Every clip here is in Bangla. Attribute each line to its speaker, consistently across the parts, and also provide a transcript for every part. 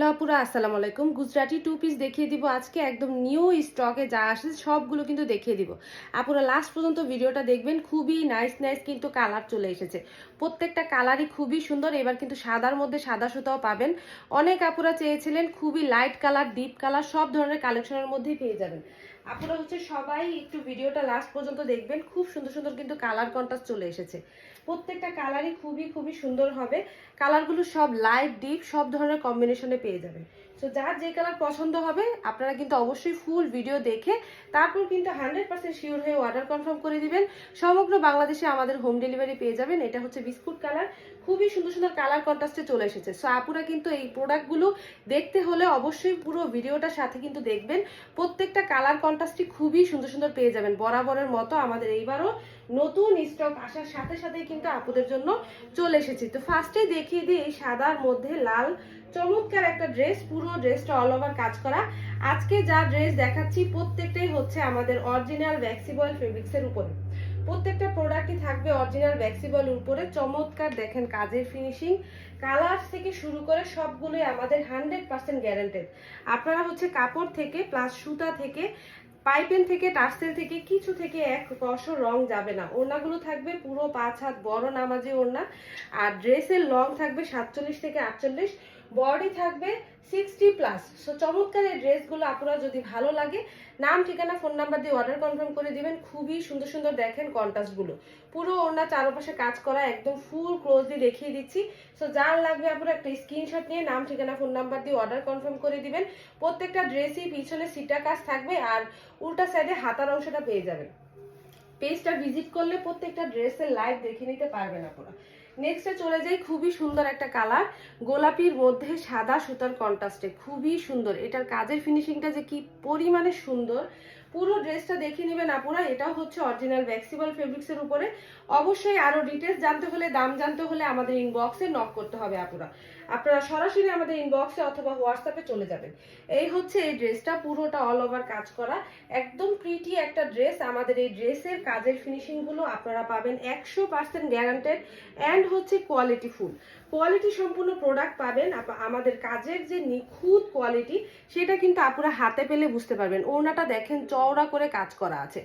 Speaker 1: আপুরা আসসালামু আলাইকুম। গুজরাটি টু পিস দেখিয়ে দিব আজকে একদম নিউ স্টকে যা আসে সবগুলো কিন্তু দেখিয়ে দিব। আপুরা লাস্ট পর্যন্ত ভিডিওটা দেখবেন, খুবই নাইস নাইস কিন্তু কালার চলে এসেছে। প্রত্যেকটা কালারই খুবই সুন্দর। এবার কিন্তু সাদার মধ্যে সাদা সুতাও পাবেন। অনেক আপুরা চেয়েছিলেন খুবই লাইট কালার, ডিপ কালার, সব ধরনের কালেকশনের মধ্যেই পেয়ে যাবেন। আপনারা সবাই একটু ভিডিওটা লাস্ট পর্যন্ত দেখবেন। খুব সুন্দর সুন্দর কিন্তু কালার কন্ট্রাস্ট চলে এসেছে। প্রত্যেকটা কালারই খুবই খুবই সুন্দর হবে। কালারগুলো সব লাইট ডিপ সব ধরনের কম্বিনেশনে পেয়ে যাবেন। সো যার যে কালার পছন্দ হবে আপনারা কিন্তু অবশ্যই ফুল ভিডিও দেখে তারপর কিন্তু 100% শিওর হয়ে অর্ডার কনফার্ম করে দিবেন। সমগ্র বাংলাদেশে আমাদের হোম ডেলিভারি পেয়ে যাবেন। এটা হচ্ছে বিস্কুট কালার, খুবই সুন্দর সুন্দর কালার কন্ট্রাস্টে চলে এসেছে। সো আপুরা কিন্তু এই প্রোডাক্টগুলো দেখতে হলে অবশ্যই পুরো ভিডিওটার সাথে কিন্তু দেখবেন। প্রত্যেকটা কালার কন্ট্রাস্টই খুবই সুন্দর সুন্দর পেয়ে যাবেন। বরাবরের মতো আমাদের এইবারও নতুন স্টক আসার সাথে সাথেই কিন্তু আপুদের জন্য চলে এসেছি। তো ফার্স্টে দেখিয়ে দিই এই সাদার মধ্যে লাল চমৎকার একটা ড্রেস, পুরো ড্রেসটা অল ওভার কাজ করা। আজকে যা ড্রেস দেখাচ্ছি প্রত্যেকটাই হচ্ছে আমাদের অরিজিনাল ভ্যাক্সিবল ফেব্রিক্সের উপরে। প্রত্যেকটা প্রোডাক্টই থাকবে অরিজিনাল ভ্যাক্সিবল উপরে। চমৎকার দেখেন কাজের ফিনিশিং, কালার থেকে শুরু করে সবগুলোই আমাদের 100% গ্যারান্টেড। আপনারা কাপড় থেকে প্লাস সুতা থেকে পাইপেন থেকে টার্সেল থেকে কিছু থেকে এক কষও রং যাবে না। ওড়নাগুলো থাকবে পুরো 5 হাত বড় নামাজি ওড়না, আর ড্রেসের লং থাকবে 47 থেকে 48, বডি থাকবে 60+। সো চমৎকার এই ড্রেসগুলো আপনারা যদি ভালো লাগে নাম ঠিকানা ফোন নাম্বার দিয়ে অর্ডার কনফার্ম করে দিবেন। খুবই সুন্দর সুন্দর দেখেন কন্ট্রাস্টগুলো, পুরো ওড়না চারপাশে কাজ করা, একদম ফুল ক্লোজলি দেখিয়ে দিচ্ছি। সো যার লাগবে আপনারা একটা স্ক্রিনশট নিয়ে নাম ঠিকানা ফোন নাম্বার দিয়ে অর্ডার কনফার্ম করে দিবেন। প্রত্যেকটা ড্রেসই পিছনে সিটা কাজ থাকবে আর উল্টা সাইডে হাতার অংশটা পেয়ে যাবেন। পেজটা ভিজিট করলে প্রত্যেকটা ড্রেসের লাইভ দেখে নিতে পারবেন আপনারা। নেক্সটে চলে যাই, খুবই সুন্দর একটা কালার, গোলাপির মধ্যে সাদা সুতার কন্ট্রাস্টে, খুবই সুন্দর। এটার কাজের ফিনিশিংটা যে কি পরিমাণে সুন্দর, পুরো ড্রেসটা দেখে নেবেন আপুরা। এটাও হচ্ছে অরিজিনাল ভ্যাক্সিবল ফেব্রিক্সের উপরে। অবশ্যই আরো ডিটেলস জানতে হলে, দাম জানতে হলে আমাদের ইনবক্সে নক করতে হবে আপুরা। আপনারা সরাসরি আমাদের ইনবক্সে অথবা হোয়াটসঅ্যাপে চলে যাবেন। এই হচ্ছে এই ড্রেসটা, পুরোটা অল ওভার কাজ করা, একদম প্রিটি একটা ড্রেস। আমাদের এই ড্রেসের কাজের ফিনিশিং গুলো আপনারা পাবেন 100% guaranteed and quality full, quality সম্পূর্ণ প্রোডাক্ট পাবেন। আমাদের কাজের যে নিখুঁত কোয়ালিটি সেটা কিন্তু আপনারা হাতে পেলে বুঝতে পারবেন। ওড়নাটা দেখেন চওড়া করে কাজ করা আছে,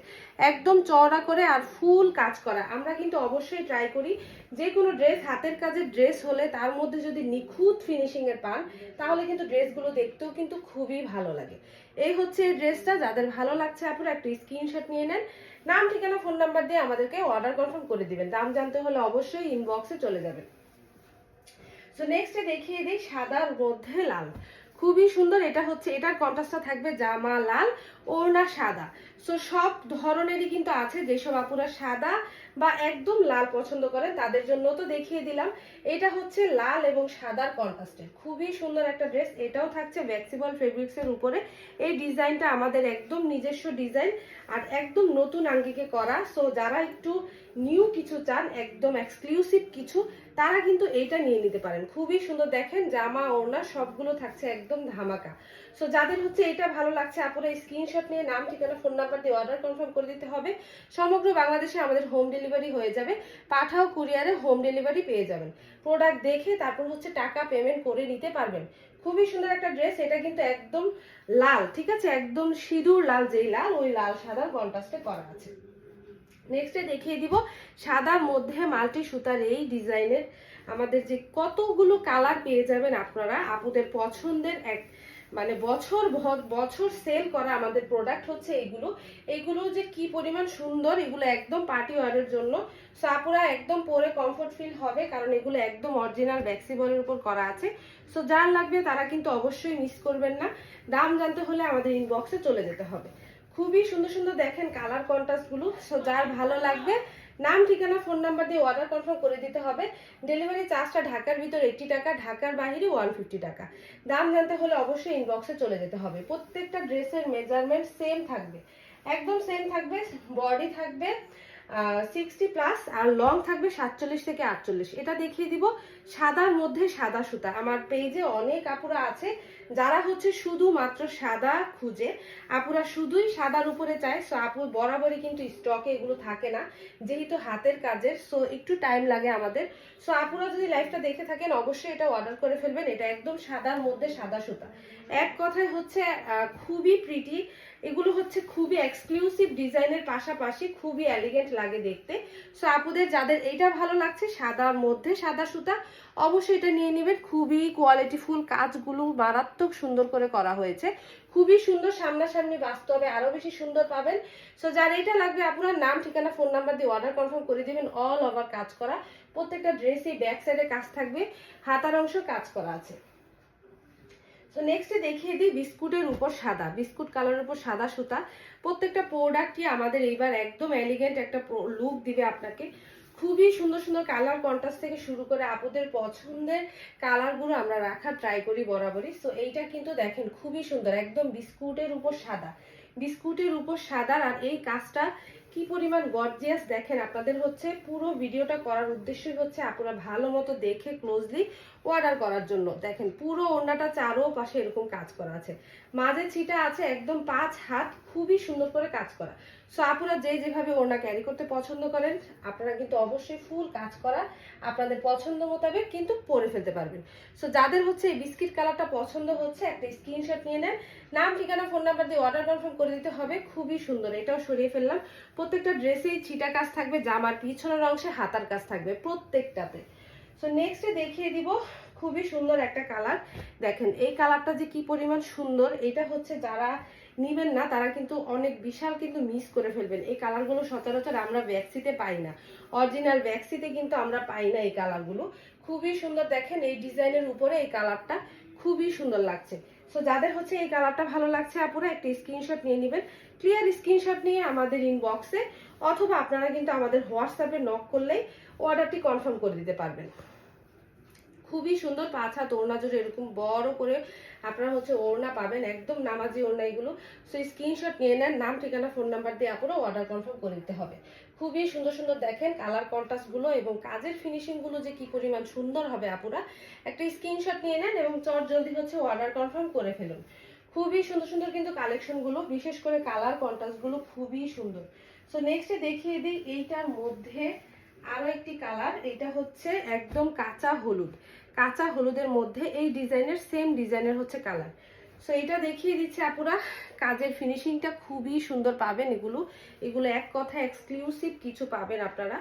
Speaker 1: একদম চওড়া করে আর ফুল কাজ করা। আমরা কিন্তু অবশ্যই ট্রাই করি যে কোনো ড্রেস হাতের কাজের ড্রেস হলে তার মধ্যে যদি নিখুঁত ফিনিশিং এর পান তাহলে কিন্তু ড্রেসগুলো দেখতেও কিন্তু খুবই ভালো লাগে। এই হচ্ছে এই ড্রেসটা, যাদের ভালো লাগছে আপনারা একটা স্ক্রিনশট নিয়ে নেন, নাম ঠিকানা ফোন নাম্বার দিয়ে আমাদেরকে অর্ডার কনফার্ম করে দিবেন। দাম জানতে হলে অবশ্যই ইনবক্সে চলে যাবেন। সো নেক্সটে দেখিয়ে দিই সাদার মধ্যে লাল, খুবই সুন্দর। এটা হচ্ছে এটার কন্ট্রাস্টটা থাকবে জামা লাল, ওড়না সাদা। সো সব ধরনেরই কিন্তু আছে। যেসব আপুরা সাদা বা একদম লাল পছন্দ করেন তাদের জন্য তো দেখিয়ে দিলাম। এটা হচ্ছে লাল এবং সাদার কন্ট্রাস্টের খুবই সুন্দর একটা ড্রেস। এটাও থাকছে ভ্যাক্সিবল ফেব্রিক্সের উপরে। এই ডিজাইনটা আমাদের একদম নিজস্ব ডিজাইন আর একদম নতুন আঙ্গিকে করা। সো যারা একটু নিউ কিছু চান, একদম এক্সক্লুসিভ কিছু, তারা কিন্তু এইটা নিয়ে নিতে পারেন। খুবই সুন্দর দেখেন, জামা ওড়না সবগুলো থাকছে একদম ধামাকা। সো যাদের এটা ভালো লাগছে আপনারা স্ক্রিনশট নিয়ে নাম ঠিকানা ফোন নাম্বার দিয়ে অর্ডার কনফার্ম করে দিতে হবে। সমগ্র বাংলাদেশে আমাদের হোম ডেলিভারি হয়ে যাবে। পাঠাও কুরিয়ারে হোম ডেলিভারি পেয়ে যাবেন। প্রোডাক্ট দেখে তারপর টাকা পেমেন্ট করে নিতে পারবেন। খুবই সুন্দর একটা ড্রেস। এটা কিন্তু একদম লাল, ঠিক আছে, একদম সিঁদুর লাল, যেই লাল ওই লাল সাদার কন্ট্রাস্টে করা আছে। নেক্সটে দেখিয়ে দিব সাদার মধ্যে মাল্টি সুতার এই ডিজাইনের আমাদের যে কতগুলো কালার পেয়ে যাবেন আপনারা। আপুদের পছন্দের এক বছর বছর সেল করা আমাদের প্রোডাক্ট হচ্ছে এইগুলো। এইগুলো যে কি পরিমাণ সুন্দর, এগুলো একদম পার্টি ওয়ারের জন্য। সো আপুরা একদম পরে কমফোর্ট ফিল হবে, কারণ এগুলো একদম অরিজিনাল ভ্যাক্সিবলের উপর করা আছে। সো যার লাগবে তারা কিন্তু অবশ্যই মিস করবেন না। দাম জানতে হলে আমাদের ইনবক্সে চলে যেতে হবে। খুবই সুন্দর সুন্দর দেখেন কালার কন্ট্রাস্ট গুলো। সো যার ভালো লাগবে নাম ঠিকানা ফোন নাম্বার দিয়ে অর্ডার কনফার্ম করে দিতে হবে। ডেলিভারি চার্জটা ঢাকার ভিতর 80 টাকা, ঢাকার বাইরে 150 টাকা। দাম জানতে হলে অবশ্যই ইনবক্সে চলে যেতে হবে। প্রত্যেকটা ড্রেসের মেজারমেন্ট সেম থাকবে, একদম সেম থাকবে। বডি থাকবে 60+ আর লং থাকবে 47 থেকে 48। এটা দেখিয়ে দিব সাদার মধ্যে সাদা সুতা। আমার পেজে অনেক আপুরা আছে যারা হচ্ছে শুধুমাত্র সাদা খুঁজে, আপুরা শুধুই সাদার উপরে চায়। সো আপু বরাবরই কিন্তু স্টকে এগুলো থাকে না, যেহেতু হাতের কাজের, সো একটু টাইম লাগে আমাদের। সো আপুরা যদি লাইভটা দেখে থাকেন অবশ্যই এটা অর্ডার করে ফেলবেন। এটা একদম সাদার মধ্যে সাদা সুতা, এক কথায় হচ্ছে খুবই প্রিটি। এগুলো হচ্ছে খুবই এক্সক্লুসিভ ডিজাইনের, পাশাপাশি খুবই এলিগেন্ট লাগে দেখতে। সো আপুদের যাদের এইটা ভালো লাগছে সাদার মধ্যে সাদা সুতা, অবশ্যই এটা নিয়ে নেবেন। খুবই কোয়ালিটিফুল, কাজগুলো মারাত্মক সুন্দর করে করা হয়েছে, খুবই সুন্দর। সামনাসামনি বাস্তবে আরো বেশি সুন্দর পাবেন। সো যার এটা লাগবে আপনার নাম, ঠিকানা, ফোন নাম্বার দিয়ে অর্ডার কনফার্ম করে দিবেন। অল ওভার কাজ করা, প্রত্যেকটা ড্রেসই ব্যাক সাইডে কাজ থাকবে, হাতার অংশ কাজ করা আছে। তো নেক্সটে দেখিয়ে দিই বিস্কুটের উপর সাদা, বিস্কুট কালারের উপর সাদা সুতা। প্রত্যেকটা প্রোডাক্টই আমাদের এইবার একদম এলিগেন্ট একটা লুক দিবে আপনাকে। খুবই সুন্দর সুন্দর কালার কন্ট্রাস্ট থেকে শুরু করে আপুদের পছন্দের কালারগুলো আমরা রাখার ট্রাই করি বরাবরই। সো এইটা কিন্তু দেখেন খুবই সুন্দর, একদম বিস্কুটের উপর সাদা, বিস্কুটের উপর সাদা। আর এই কাজটা কি পরিমাণ গর্জিয়াস দেখেন। আপনাদের হচ্ছে পুরো ভিডিওটা করার উদ্দেশ্যই হচ্ছে আপনারা ভালো মতো দেখে ক্লোজলি অর্ডার করার জন্য। দেখেন পুরো ওড়নাটা চারোপাশে এরকম কাজ করা আছে, মাঝে ছিটা আছে, একদম 5 হাত, খুবই সুন্দর করে কাজ করা। সো আপনারা যে যেভাবে ওড়না ক্যারি করতে পছন্দ করেন আপনারা কিন্তু অবশ্যই ফুল কাজ করা আপনাদের পছন্দ মোতাবেক কিন্তু পরে ফেলতে পারবেন। সো যাদের হচ্ছে এই বিস্কিট কালারটা পছন্দ হচ্ছে একটা স্ক্রিনশট নিয়ে নেন, নাম, ঠিকানা, ফোন নাম্বার দিয়ে অর্ডার কনফার্ম করে দিতে হবে। খুবই সুন্দর, এটাও সরিয়ে ফেললাম। প্রত্যেকটা ড্রেসেই ছিটা কাজ থাকবে, জামার পিছনের অংশে হাতার কাজ থাকবে প্রত্যেকটাতে। সো নেক্সটে দেখিয়ে দিব খুবই সুন্দর একটা কালার। দেখেন এই কালারটা যে কি পরিমাণ সুন্দর, এটা হচ্ছে যারা নিবেন না তারা কিন্তু অনেক বিশাল কিন্তু মিস করে ফেলবেন। এই কালারগুলো সচরাচর আমরা ব্যাক্সিতে পাই না, অরিজিনাল ব্যাক্সিতে কিন্তু আমরা পাই না এই কালারগুলো। খুবই সুন্দর, দেখেন এই ডিজাইনের উপরে এই কালারটা খুবই সুন্দর লাগছে। সো যাদের হচ্ছে এই কালারটা ভালো লাগছে আপুরা একটা স্ক্রিনশট নিয়ে নেবেন। ক্লিয়ার স্ক্রিনশট নিয়ে আমাদের ইনবক্সে অথবা আপনারা কিন্তু আমাদের হোয়াটসঅ্যাপে নক করলেই অর্ডারটি কনফার্ম করে দিতে পারবেন। খুবই সুন্দর 5 হাত ওড়না জুড়ে এরকম বড় করে আপনারা হচ্ছে ওড়না পাবেন, একদম নামাজি ওড়না এগুলো। সো স্ক্রিনশট নিয়ে নেন, নাম, ঠিকানা, ফোন নাম্বার দিয়ে আপনারা অর্ডার কনফার্ম করে দিতে হবে। খুবই সুন্দর সুন্দর দেখেন কালার কন্ট্রাস্ট গুলো এবং কাজের ফিনিশিং গুলো যে কি পরিমাণ সুন্দর হবে। আপুরা একটা স্ক্রিনশট নিয়ে নেন এবং চট জলদি হচ্ছে অর্ডার কনফার্ম করে ফেলুন। খুবই সুন্দর সুন্দর কিন্তু কালেকশন গুলো, বিশেষ করে কালার কন্ট্রাস্ট গুলো খুবই সুন্দর। সো নেক্সটে দেখিয়ে দিই এইটার মধ্যে আরো একটি কালার। এটা হচ্ছে একদম কাঁচা হলুদ, কাঁচা হলুদের মধ্যে এই ডিজাইনের সেম ডিজাইনের হচ্ছে কালার। সো এটা দেখিয়ে দিচ্ছে আপুরা, কাজের ফিনিশিংটা খুবই সুন্দর পাবেন। এগুলো এগুলো এক কথা এক্সক্লুসিভ কিছু পাবেন আপনারা।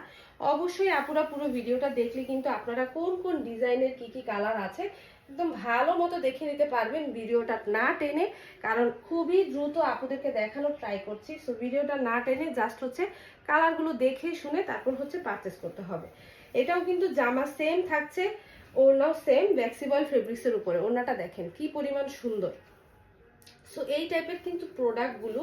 Speaker 1: অবশ্যই আপুরা পুরো ভিডিওটা দেখলে কিন্তু আপনারা কোন কোন ডিজাইনের কি কি কালার আছে একদম ভালো মতো দেখে নিতে পারবেন, ভিডিওটা না টেনে। কারণ খুবই দ্রুত আপুদেরকে দেখানোর ট্রাই করছি। সো ভিডিওটা না টেনে জাস্ট হচ্ছে কালারগুলো দেখে শুনে তারপর হচ্ছে পারচেস করতে হবে। এটাও কিন্তু জামা সেম থাকছে, ওড়নাও সেম ফ্লেক্সিবল ফেব্রিক্সের উপরে। ওড়নাটা দেখেন কি পরিমাণ সুন্দর। সো এই টাইপের কিন্তু প্রোডাক্টগুলো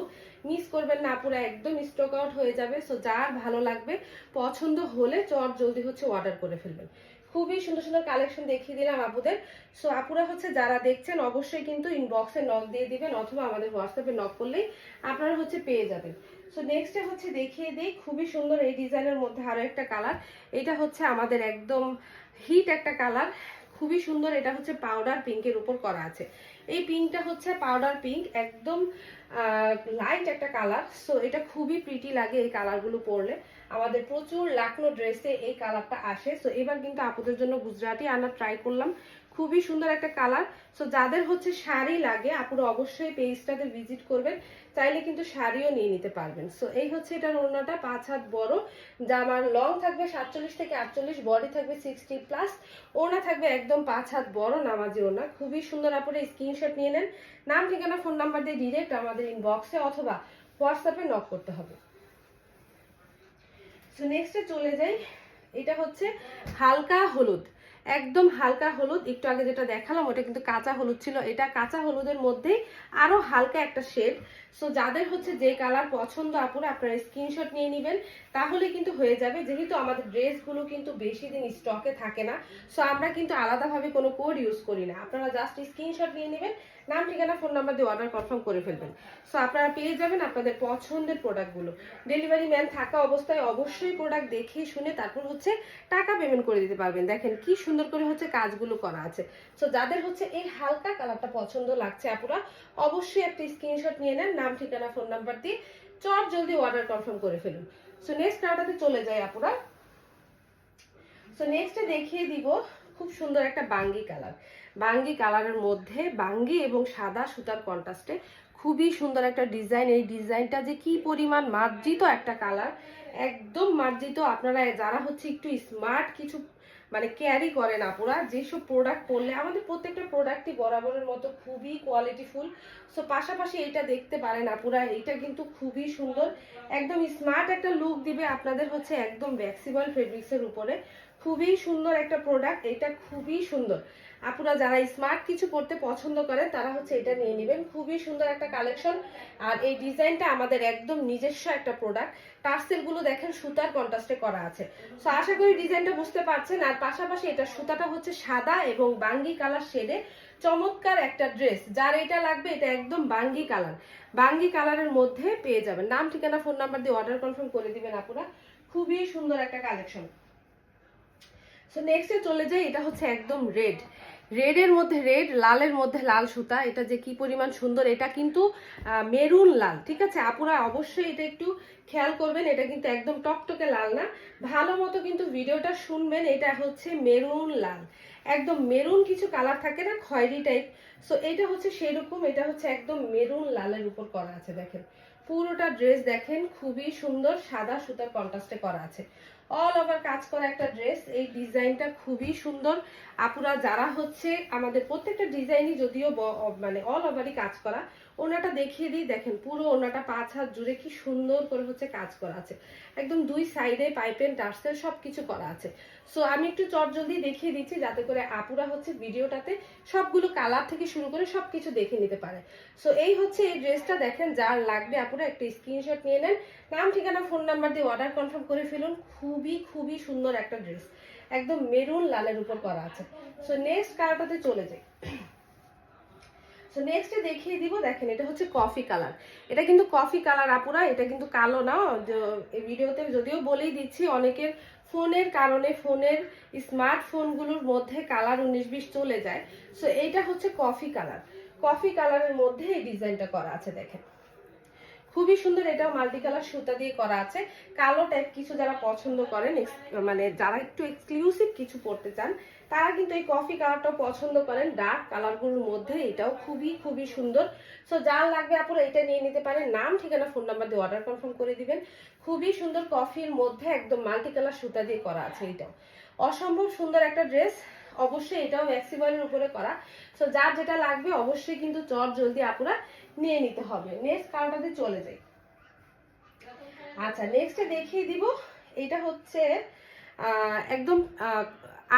Speaker 1: মিস করবেন না আপুরা, একদম স্টক আউট হয়ে যাবে। সো যার ভালো লাগবে পছন্দ হলে চট জলদি হচ্ছে অর্ডার করে ফেলবেন। খুবই সুন্দর সুন্দর কালেকশন দেখিয়ে দিলাম আপুদের। সো আপুরা হচ্ছে যারা দেখছেন অবশ্যই কিন্তু ইনবক্সে নক দিয়ে দিবেন অথবা আমাদের হোয়াটসঅ্যাপে নক করলেই আপনারা হচ্ছে পেয়ে যাবেন। সো নেক্সটে হচ্ছে দেখিয়ে দিই খুবই সুন্দর এই ডিজাইনের মধ্যে আরো একটা কালার। এটা হচ্ছে আমাদের একদম হিট একটা কালার, খুবই সুন্দর। এটা হচ্ছে পাউডার পিঙ্কের উপর করা আছে। এই পিঙ্কটা হচ্ছে পাউডার পিঙ্ক, একদম লাইট একটা কালার। সো এটা খুবই প্রিটি লাগে এই কালারগুলো পরলে। আমাদের প্রচুর লাকনো ড্রেসে এই কালারটা আসে। সো এবার কিন্তু আপুদের জন্য গুজরাটি আনার ট্রাই করলাম, খুবই সুন্দর একটা কালার। সো যাদের হচ্ছে শাড়ি লাগে আপুরা অবশ্যই পেজটাতে ভিজিট করবেন, চাইলে কিন্তু শাড়িও নিয়ে নিতে পারবেন। সো এই হচ্ছে এটার ওড়নাটা 5 হাত বড়, জামার লং থাকবে 47 থেকে 48, বডি থাকবে 60+, ওড়না থাকবে একদম 5 হাত বড় নামাজি ওড়না। খুবই সুন্দর। আপুরা স্ক্রিনশট নিয়ে নেন, নাম, ঠিকানা, ফোন নাম্বার দিয়ে ডিরেক্ট আমাদের ইনবক্সে অথবা হোয়াটসঅ্যাপে নক করতে হবে। সো নেক্সটে চলে যাই। এটা হচ্ছে হালকা হলুদ, একদম হালকা হলুদ। একটু আগে যেটা দেখালাম ওটা কিন্তু কাঁচা হলুদ ছিল, এটা কাঁচা হলুদের মধ্যেই আরো হালকা একটা শেড। সো যাদের হচ্ছে যে কালার পছন্দ আপুরা আপনারা স্ক্রিনশট নিয়ে নেবেন, তাহলে কিন্তু হয়ে যাবে। যেহেতু আমাদের ড্রেসগুলো কিন্তু বেশি দিন স্টকে থাকে না, সো আমরা কিন্তু আলাদাভাবে কোনো কোড ইউজ করি না। আপনারা জাস্ট স্ক্রিনশট নিয়ে নেবেন, নাম ঠিকানা ফোন নাম্বার দিয়ে অর্ডার কনফার্ম করে ফেলবেন। সো আপনারা পেয়ে যাবেন আপনাদের পছন্দের প্রোডাক্টগুলো। ডেলিভারি ম্যান থাকা অবস্থায় অবশ্যই প্রোডাক্ট দেখে শুনে তারপর হচ্ছে টাকা পেমেন্ট করে দিতে পারবেন। দেখেন কি সুন্দর করে হচ্ছে কাজগুলো করা আছে। সো যাদের হচ্ছে এই হালকা কালারটা পছন্দ লাগছে আপুরা অবশ্যই একটা স্ক্রিনশট নিয়ে নেন, নাম ঠিকানা ফোন নাম্বার দিয়ে চট জলদি অর্ডার কনফার্ম করে ফেলুন। সো নেক্সট কালারটাতে চলে যায় আপুরা। সো নেক্সটে দেখিয়ে দিব খুব সুন্দর একটা বাঙ্গি কালার। বাঙ্গি কালারের মধ্যে বাঙ্গি এবং সাদা সুতার কন্ট্রাস্টে খুবই সুন্দর একটা ডিজাইন। এই ডিজাইনটা যে কি পরিমাণ মার্জিত একটা কালার, একদম মার্জিত। আপনারা যারা হচ্ছে একটু স্মার্ট কিছু মানে ক্যারি করেন আপুরা, যেসব প্রোডাক্ট পরলে আমাদের প্রত্যেকটা প্রোডাক্টই বরাবরের মতো খুবই কোয়ালিটিফুল। সো পাশাপাশি এইটা দেখতে পারেন আপুরা, এইটা কিন্তু খুবই সুন্দর, একদম স্মার্ট একটা লুক দিবে আপনাদের হচ্ছে একদম ফ্লেক্সিবল ফেব্রিক্সের উপরে। খুবই সুন্দর একটা প্রোডাক্ট, এটা খুবই সুন্দর। আপুরা যারা স্মার্ট কিছু পড়তে পছন্দ করেন তারা হচ্ছে এটা নিয়ে নেবেন, খুবই সুন্দর একটা কালেকশন। আর এই ডিজাইনটা আমাদের একদম নিজস্ব একটা প্রোডাক্ট। টার্সেলগুলো দেখেন সুতার কন্ট্রাস্টে করা আছে। সো আশা করি ডিজাইনটা বুঝতে পারছেন। আর পাশাপাশি এটা সুতাটা হচ্ছে সাদা এবং বাঙ্গি কালার শেডে চমৎকার একটা ড্রেস। যার এটা লাগবে এটা একদম বাঙ্গি কালার, বাঙ্গি কালারের মধ্যে পেয়ে যাবেন। নাম ঠিকানা ফোন নাম্বার দিয়ে অর্ডার কনফার্ম করে দিবেন আপুরা। খুবই সুন্দর একটা কালেকশন। সো নেক্সটে চলে যাই, এটা হচ্ছে একদম রেড, রেডের মধ্যে রেড, লালের মধ্যে লাল সুতা। এটা যে কি পরিমাণ সুন্দর, এটা কিন্তু মেরুন লাল, ঠিক আছে আপুরা অবশ্যই এটা একটু খেয়াল করবেন। এটা কিন্তু একদম টকটকে লাল না, ভালো মতো কিন্তু ভিডিওটা শুনবেন। এটা হচ্ছে মেরুন লাল, একদম মেরুন কিছু কালার থাকে না খয়েরি টাইপ, সো এটা হচ্ছে সেরকম। এটা হচ্ছে একদম মেরুন লালের উপর করা আছে। দেখেন পুরোটা ড্রেস দেখেন খুবই সুন্দর, সাদা সুতার কন্ট্রাস্টে করা আছে, অল ওভার কাজ করা একটা ড্রেস। এই ডিজাইনটা খুবই সুন্দর আপুরা যারা হচ্ছে আমাদের প্রত্যেকটা ডিজাইনই যদিও মানে অল ওভারই কাজ করা। ওনাটা দেখিয়ে দিই, দেখেন পুরো ওনাটা 5 হাত জুড়ে কি সুন্দর করে হচ্ছে কাজ করা আছে, একদম দুই সাইডে পাইপেন টার্সেল সবকিছু করা আছে। সো আমি একটু চটজলদি দেখিয়ে দিচ্ছি যাতে করে আপুরা হচ্ছে ভিডিওটাতে সবগুলো কালার থেকে শুরু করে সবকিছু দেখে নিতে পারে। সো এই হচ্ছে এই ড্রেসটা, দেখেন যার লাগবে আপুরা একটা স্ক্রিনশট নিয়ে নেন, নাম ঠিকানা ফোন নাম্বার দিয়ে অর্ডার কনফার্ম করে ফেলুন। খুবই খুবই সুন্দর একটা ড্রেস, একদম মেরুন লালের উপর করা আছে। সো নেক্সট কালারটাতে চলে যাই। সো নেক্সটে দেখিয়ে দিব, দেখেন এটা হচ্ছে কফি কালার। এটা কিন্তু কফি কালার আপুরা, এটা কিন্তু কালো না। এই ভিডিওতে যদিও বলেই দিচ্ছি অনেকের ফোনের কারণে ফোনের স্মার্টফোনগুলোর মধ্যে কালার 19-20 চলে যায়। সো এইটা হচ্ছে কফি কালার, কফি কালারের মধ্যে এই ডিজাইনটা করা আছে দেখেন খুবই সুন্দর। এটাও মাল্টি কালার সুতা দিয়ে করা আছে। কালো টাইপ কিছু যারা পছন্দ করেন, মানে যারা একটু এক্সক্লুসিভ কিছু পড়তে চান তারা কিন্তু এই কফি কালারটাও পছন্দ করেন। ডার্ক কালারগুলোর মধ্যে এটাও খুবই খুবই সুন্দর। সো যার লাগবে আপনারা এটা নিয়ে নিতে পারেন, নাম ঠিকানা ফোন নাম্বার দিয়ে অর্ডার কনফার্ম করে দিবেন। খুবই সুন্দর কফির মধ্যে একদম মাল্টি কালার সুতা দিয়ে করা আছে, এটাও অসম্ভব সুন্দর একটা ড্রেস। অবশ্যই এটাও ফ্লেক্সিবলের উপরে করা। সো যার যেটা লাগবে অবশ্যই কিন্তু চট জলদি আপনারা নিয়ে নিতে হবে। নেক্সট কালারটাতে চলে যাই। আচ্ছা নেক্সটে দেখিয়ে দিব, এটা হচ্ছে একদম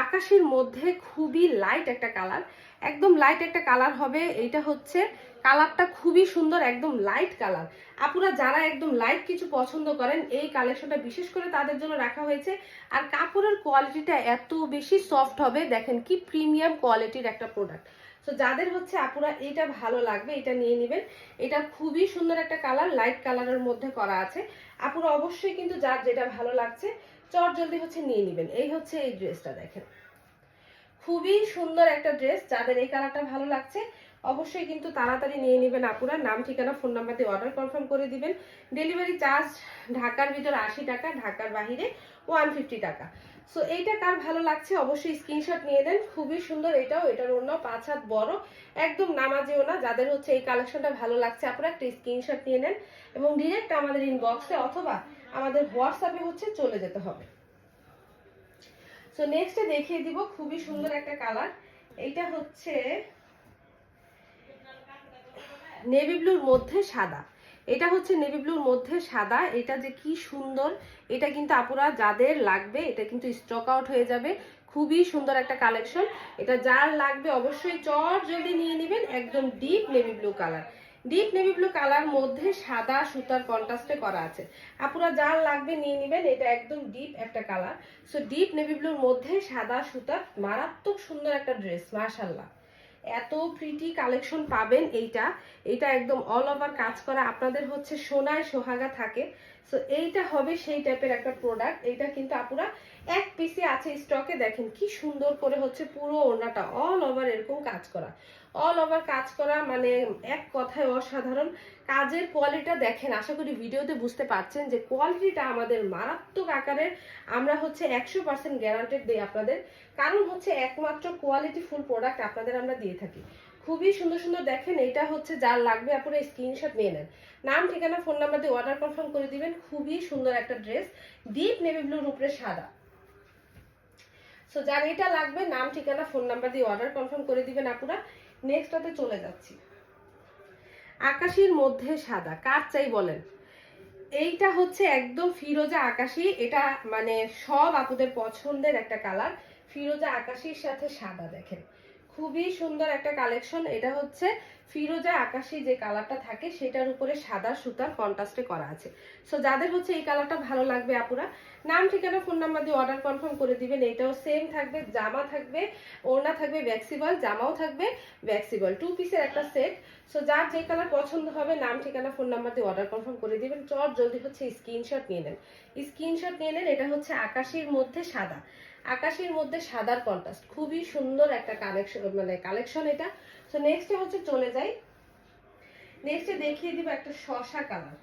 Speaker 1: আকাশের মধ্যে খুবই লাইট একটা কালার, একদম লাইট একটা কালার হবে। এটা হচ্ছে কালারটা খুবই সুন্দর, একদম লাইট কালার। আপুরা যারা একদম লাইট কিছু পছন্দ করেন এই কালেকশনটা বিশেষ করে তাদের জন্য রাখা হয়েছে। আর কাপড়ের কোয়ালিটিটা এত বেশি সফট হবে, দেখেন কি প্রিমিয়াম কোয়ালিটির একটা প্রোডাক্ট। তো যাদের হচ্ছে আপুরা এটা ভালো লাগবে এটা নিয়ে নেবেন। এটা খুবই সুন্দর একটা কালার, লাইট কালারের মধ্যে করা আছে। আপুরা অবশ্যই কিন্তু যার যেটা ভালো লাগছে চট জলদি হচ্ছে নিয়ে নেবেন। এই হচ্ছে এই ড্রেসটা দেখেন খুবই সুন্দর একটা ড্রেস, যাদের এই কালারটা ভালো লাগছে অবশ্যই কিন্তু তাড়াতাড়ি নিয়ে নেবেন আপুরা। নাম ঠিকানা ফোন নাম্বার দিয়ে অর্ডার কনফার্ম করে দিবেন। ডেলিভারি চার্জ ঢাকার ভিতর 80 টাকা, ঢাকার বাহিরে 150 টাকা। সো এইটা কার ভালো লাগছে অবশ্যই স্ক্রিনশট নিয়ে নেন। খুবই সুন্দর এটাও, এটার অন্য 5 হাত বড়, একদম নামাজেও না। যাদের হচ্ছে এই কালেকশনটা ভালো লাগছে আপনারা একটা স্ক্রিনশট নিয়ে নেন এবং ডিরেক্ট আমাদের ইনবক্সে অথবা আমাদের হোয়াটসঅ্যাপে হচ্ছে চলে যেতে হবে। সো নেক্সটে দেখিয়ে দিব খুবই সুন্দর একটা কালার। এইটা হচ্ছে নেভি ব্লুর মধ্যে সাদা, এটা হচ্ছে নেভি ব্লুর মধ্যে সাদা। এটা যে কি সুন্দর, এটা কিন্তু আপুরা যাদের লাগবে এটা কিন্তু স্টক আউট হয়ে যাবে। খুবই সুন্দর একটা কালেকশন, এটা যার লাগবে অবশ্যই চট জলদি নিয়ে নেবেন। একদম deep navy blue colour, deep navy blue colour মধ্যে সাদা সুতার কন্ট্রাস্টে করা আছে। আপুরা যার লাগবে নিয়ে নেবেন, এটা একদম ডিপ একটা কালার। সো ডিপ নেভি ব্লুর মধ্যে সাদা সুতার মারাত্মক সুন্দর একটা ড্রেস, মাশাআল্লাহ এত প্রিটি কালেকশন পাবেন। এইটা একদম অল ওভার কাজ করা, আপনাদের হচ্ছে সোনায় সোহাগা থাকে। সো এইটা হবে সেই টাইপের একটা প্রোডাক্ট। এইটা কিন্তু আপুরা এক পিসে আছে স্টকে। দেখেন কি সুন্দর করে হচ্ছে পুরো ওড়নাটা অল ওভার এরকম কাজ করা, অল ওভার কাজ করা, মানে এক কথায় অসাধারণ। কাজের কোয়ালিটিটা দেখেন, আশা করি ভিডিওতে বুঝতে পারছেন যে কোয়ালিটিটা আমাদের মারাত্মক আকারের। আমরা হচ্ছে 100% গ্যারান্টেড দিই আপনাদের, কারণ হচ্ছে একমাত্র কোয়ালিটি ফুল প্রোডাক্ট আপনাদের আমরা দিয়ে থাকি। খুবই সুন্দর সুন্দর দেখেন। এটা হচ্ছে যার লাগবে আপনারা স্ক্রিনশট নিয়ে নেন, নাম ঠিকানা ফোন নাম্বার দিয়ে অর্ডার কনফার্ম করে দিবেন। খুবই সুন্দর একটা ড্রেস, ডিপ নেভি ব্লুর উপরে সাদা। সো যার এটা লাগবে নাম ঠিকানা ফোন নাম্বার দিয়ে অর্ডার কনফার্ম করে দিবেন আপুরা। নেক্সটটাতে চলে যাচ্ছি, আকাশির মধ্যে সাদা, কার চাই বলেন। এইটা হচ্ছে একদম ফিরোজা আকাশি, এটা মানে সব আপুদের পছন্দের একটা কালার। ফিরোজা আকাশির সাথে সাদা, দেখেন খুবই সুন্দর একটা কালেকশন। এটা হচ্ছে ফিরোজা আকাশি যে কালারটা থাকে সেটার উপরে সাদা সুতার কন্ট্রাস্টে করা আছে। সো যাদের হচ্ছে এই কালারটা ভালো লাগবে আপুরা নাম ঠিকানা ফোন নাম্বার দিয়ে অর্ডার কনফার্ম করে দিবেন। এটাও সেম থাকবে, জামা থাকবে, ওড়না থাকবে ভ্যাক্সিবল, জামাও থাকবে ভ্যাক্সিবল, 2 পিসের একটা সেট। সো যার যে কালার পছন্দ হবে নাম ঠিকানা ফোন নাম্বার দিয়ে অর্ডার কনফার্ম করে দিবেন। চট জলদি হচ্ছে স্ক্রিনশট নিয়ে নেন, স্ক্রিনশট নিয়ে নেন। এটা হচ্ছে আকাশির মধ্যে সাদা, আকাশের মধ্যে সাদার কন্ট্রাস্ট, খুবই সুন্দর একটা কালেকশন এটা। সো নেক্সটে হচ্ছে চলে যাই, নেক্সটে দেখিয়ে দিব একটা শসা কালার।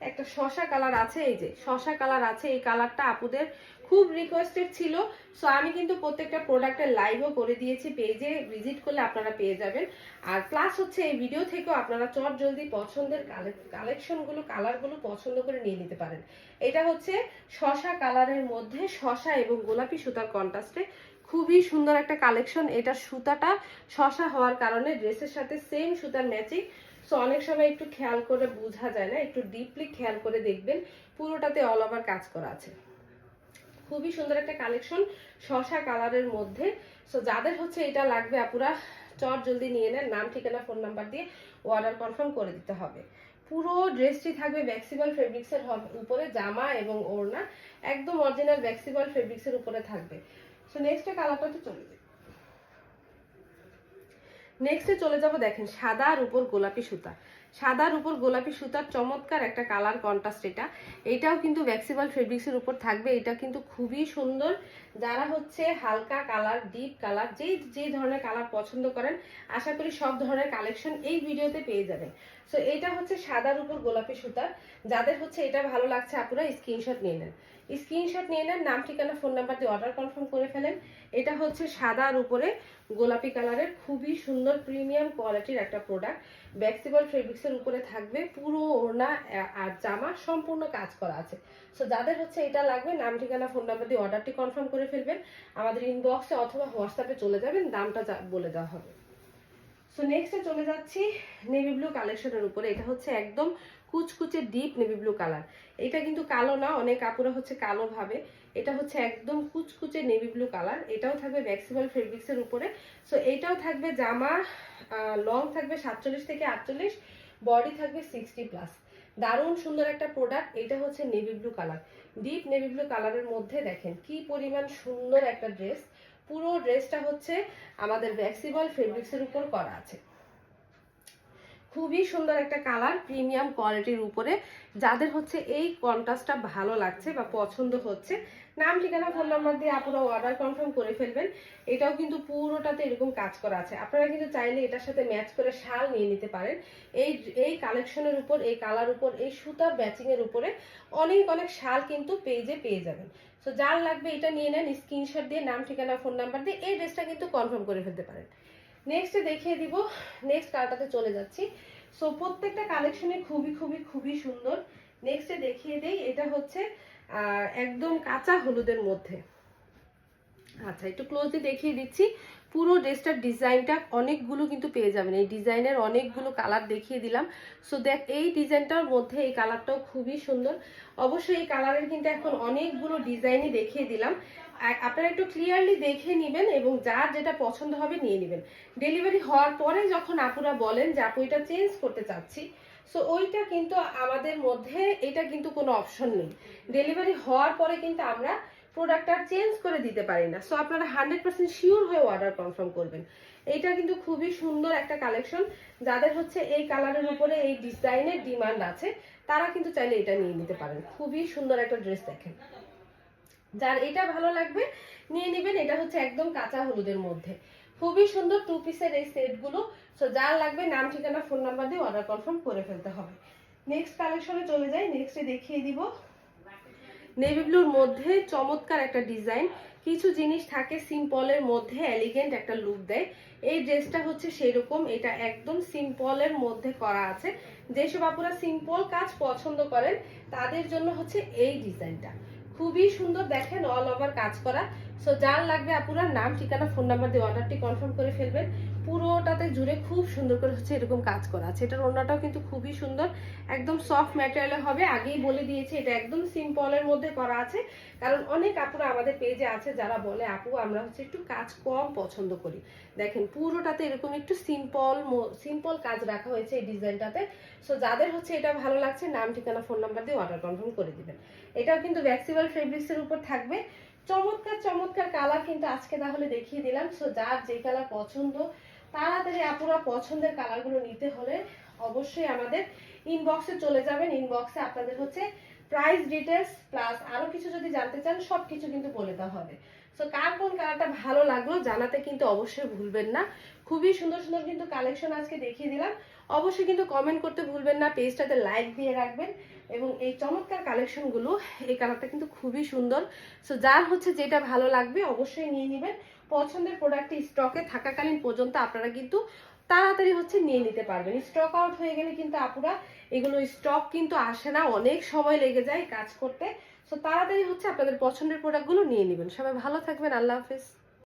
Speaker 1: একটা শসা কালার আছে, এই যে শসা কালার আছে, এই কালারটা আপুদের খুব রিকোয়েস্টেড ছিল। সো আমি কিন্তু প্রত্যেকটা প্রোডাক্টের লাইভও করে দিয়েছি, পেজে ভিজিট করলে আপনারা পেয়ে যাবেন। আর প্লাস হচ্ছে এই ভিডিও থেকেও আপনারা চট জলদি পছন্দের কালেকশনগুলো কালারগুলো পছন্দ করে নিয়ে নিতে পারেন। এটা হচ্ছে শসা কালারের মধ্যে শসা এবং গোলাপি সুতার কন্ট্রাস্টে খুবই সুন্দর একটা কালেকশন। এটা সুতাটা শসা হওয়ার কারণে ড্রেসের সাথে সেম সুতার ম্যাচিং। সো অনেক সময় একটু খেয়াল করে বোঝা যায় না, একটু ডিপলি খেয়াল করে দেখবেন পুরোটাতে অল ওভার কাজ করা আছে। খুবই সুন্দর একটা কালেকশন শসা কালারের মধ্যে। সো যাদের হচ্ছে এটা লাগবে আপুরা চট জলদি নিয়ে নেন, নাম ঠিকানা ফোন নাম্বার দিয়ে অর্ডার কনফার্ম করে দিতে হবে। পুরো ড্রেসটি থাকবে ভ্যাক্সিবল ফেব্রিক্সের উপরে, জামা এবং ওড়না একদম অরিজিনাল ভ্যাক্সিবল ফেব্রিক্সের উপরে থাকবে। সো নেক্সট কালারটাতে চলে যাই, নেক্সটে চলে যাব। দেখেন সাদার উপর গোলাপি সুতা, সাদার উপর গোলাপি সুতার চমৎকার একটা কালার কন্ট্রাস্ট। এটাও কিন্তু ভ্যাক্সিবল ফেব্রিক্সের উপর থাকবে। এটা কিন্তু খুবই সুন্দর। যারা হচ্ছে হালকা কালার, ডিপ কালার, যে ধরনের কালার পছন্দ করেন আশা করি সব ধরনের কালেকশন এই ভিডিওতে পেয়ে যাবেন। সো এটা হচ্ছে সাদার উপর গোলাপি সুতার। যাদের হচ্ছে এটা ভালো লাগছে আপুরা স্ক্রিনশট নিয়ে নেন, স্ক্রিনশট নিয়ে নেন, নাম ঠিকানা ফোন নাম্বার দিয়ে অর্ডার কনফার্ম করে ফেলেন। এটা হচ্ছে সাদার উপরে গোলাপি কালারের খুবই সুন্দর প্রিমিয়াম কোয়ালিটির একটা প্রোডাক্ট। ভ্যাক্সিবল ফেব্রিক্সের উপরে থাকবে, পুরো ওড়না আর জামা সম্পূর্ণ কাজ করা আছে। সো যাদের হচ্ছে এটা লাগবে নাম ঠিকানা ফোন নাম্বার দিয়ে অর্ডারটি কনফার্ম করে ফেলবেন, আমাদের ইনবক্সে অথবা হোয়াটসঅ্যাপে চলে যাবেন, দামটা বলে দেওয়া হবে। সো নেক্সটে চলে যাচ্ছি নেভি ব্লু কালেকশনের উপরে। এটা হচ্ছে একদম কুচকুচে ডিপ নেভি ব্লু কালার। এটা কিন্তু কালো না, অনেক কাপড়ে হচ্ছে কালো ভাবে, এটা হচ্ছে একদম কুচকুচে নেভি ব্লু কালার। এটাও থাকবে ভ্যাক্সিবল ফেব্রিক্সের উপরে। সো এটাও থাকবে জামা, লং থাকবে 47 থেকে 48, বডি থাকবে 60+। দারুণ সুন্দর একটা প্রোডাক্ট। এটা হচ্ছে navy blue colour, deep navy blue কালারের মধ্যে দেখেন কি পরিমাণ সুন্দর একটা ড্রেস। পুরো ড্রেসটা হচ্ছে আমাদের ভ্যাক্সিবল ফেব্রিক্সের উপর করা আছে। খুবই সুন্দর একটা কালার, প্রিমিয়াম কোয়ালিটির উপরে। যাদের হচ্ছে এই কন্ট্রাস্টটা ভালো লাগছে বা পছন্দ হচ্ছে নাম ঠিকানা ফোন নাম্বার দিয়ে আপনারা অর্ডার কনফার্ম করে ফেলবেন। এটাও কিন্তু পুরোটাতে এরকম কাজ করা আছে। আপনারা কিন্তু চাইলে এটার সাথে ম্যাচ করে শাল নিয়ে নিতে পারেন। এই কালেকশনের উপর, এই কালার উপর, এই সুতার ম্যাচিং এর উপরে অনেক অনেক শাল কিন্তু পেজে পেয়ে যাবেন। সো যার লাগবে এটা নিয়ে নেন, স্ক্রিনশট দিয়ে নাম ঠিকানা ফোন নাম্বার দিয়ে এই ড্রেসটা কিন্তু কনফার্ম করে ফেলতে পারেন। নেক্সটে দেখিয়ে দিব, নেক্সট কালারটাতে চলে যাচ্ছি। সো প্রত্যেকটা কালেকশনে খুবই খুবই খুবই সুন্দর। নেক্সটে দেখিয়ে দেই, এটা হচ্ছে একদম কাঁচা হলুদের মধ্যে। আচ্ছা একটু ক্লোজলি দেখিয়ে দিচ্ছি। পুরো ড্রেসটার ডিজাইনটা অনেকগুলো কিন্তু পেয়ে যাবেন, এই ডিজাইনের অনেকগুলো কালার দেখিয়ে দিলাম। সো দেখ এই ডিজাইনটার মধ্যে এই কালারটাও খুবই সুন্দর। অবশ্যই এই কালারের কিন্তু এখন অনেকগুলো ডিজাইনই দেখিয়ে দিলাম, আপনারা একটু ক্লিয়ারলি দেখে নেবেন এবং যার যেটা পছন্দ হবে নিয়ে নেবেন। ডেলিভারি হওয়ার পরে যখন আপুরা বলেন যে আপু এটা চেঞ্জ করতে চাচ্ছি, সো ওইটা কিন্তু আমাদের মধ্যে এটা কিন্তু কোনো অপশন নেই। ডেলিভারি হওয়ার পরে কিন্তু আমরা প্রোডাক্ট আর চেঞ্জ করে দিতে পারি না। সো আপনারা 100% শিওর হয়ে অর্ডার কনফার্ম করবেন। এইটা কিন্তু খুবই সুন্দর একটা কালেকশন, যাদের হচ্ছে এই কালারের উপরে এই ডিজাইনের ডিমান্ড আছে তারা কিন্তু চাইলে এটা নিয়ে নিতে পারেন। খুবই সুন্দর একটা ড্রেস, দেখেন যার এটা ভালো লাগবে নিয়ে নেবেন। এটা হচ্ছে একদম কাঁচা হলুদের মধ্যে, খুবই সুন্দর 2 পিসের এই সেটগুলো। সো যার লাগবে নাম ঠিকানা ফোন নাম্বার দিয়ে অর্ডার কনফার্ম করে ফেলতে হবে। নেক্সট কালেকশনে চলে যাই। নেক্সটে দেখিয়ে দিব নেভি ব্লুর মধ্যে চমৎকার একটা ডিজাইন। কিছু জিনিস থাকে সিম্পলের মধ্যে এলিগেন্ট একটা লুক দেয়, এই ড্রেসটা হচ্ছে সেই রকম। এটা একদম সিম্পলের মধ্যে করা আছে। যেসব আপুরা সিম্পল কাজ পছন্দ করেন তাদের জন্য হচ্ছে এই ডিজাইনটা খুবই সুন্দর। দেখেন অল ওভার কাজ করা। সো যার লাগবে আপুরা নাম ঠিকানা ফোন নাম্বার দিয়ে অর্ডারটি কনফার্ম করে ফেলবেন। পুরোটাতে জুড়ে খুব সুন্দর করে হচ্ছে এরকম কাজ করা আছে। এটার ওড়নাটাও কিন্তু খুবই সুন্দর, একদম সফট ম্যাটেরিয়ালে হবে। আগেই বলে দিয়েছি এটা একদম সিম্পলের মধ্যে করা আছে, কারণ অনেক আপুরা আমাদের পেজে আছে যারা বলে আপু আমরা হচ্ছে একটু কাজ কম পছন্দ করি। দেখেন পুরোটাতে এরকম একটু সিম্পল কাজ রাখা হয়েছে এই ডিজাইনটাতে। সো যাদের হচ্ছে এটা ভালো লাগছে নাম ঠিকানা ফোন নাম্বার দিয়ে অর্ডার কনফার্ম করে দিবেন। এটাও কিন্তু ভ্যাক্সিবল ফেব্রিক্সের উপর থাকবে। চমৎকার চমৎকার কালার কিন্তু আজকে তাহলে দেখিয়ে দিলাম। সো যার যে কালার পছন্দ তাড়াতাড়ি আপুরা পছন্দের কালারগুলো নিতে হলে অবশ্যই আমাদের ইনবক্সে চলে যাবেন। ইনবক্সে আপনাদের হচ্ছে প্রাইস ডিটেলস প্লাস আরো কিছু যদি জানতে চান সবকিছু কিন্তু বলে দেওয়া হবে। সো কার কোন কালারটা ভালো লাগলো জানাতে কিন্তু অবশ্যই ভুলবেন না। খুবই সুন্দর সুন্দর কিন্তু কালেকশন আজকে দেখিয়ে দিলাম। অবশ্যই কিন্তু কমেন্ট করতে ভুলবেন না, পেজটাতে লাইক দিয়ে রাখবেন। এবং এই চমৎকার কালেকশনগুলো, এই কালারটা কিন্তু খুবই সুন্দর। সো যার হচ্ছে যেটা ভালো লাগবে অবশ্যই নিয়ে নেবেন। পছন্দের প্রোডাক্টটি স্টকে থাকাকালীন পর্যন্ত আপনারা কিন্তু তাড়াতাড়ি হচ্ছে নিয়ে নিতে পারবেন। স্টক আউট হয়ে গেলে কিন্তু আপুরা এগুলো স্টক কিন্তু আসে না, অনেক সময় লেগে যায় কাজ করতে। সো তাড়াতাড়ি হচ্ছে আপনাদের পছন্দের প্রোডাক্টগুলো নিয়ে নেবেন। সবাই ভালো থাকবেন, আল্লাহ হাফেজ।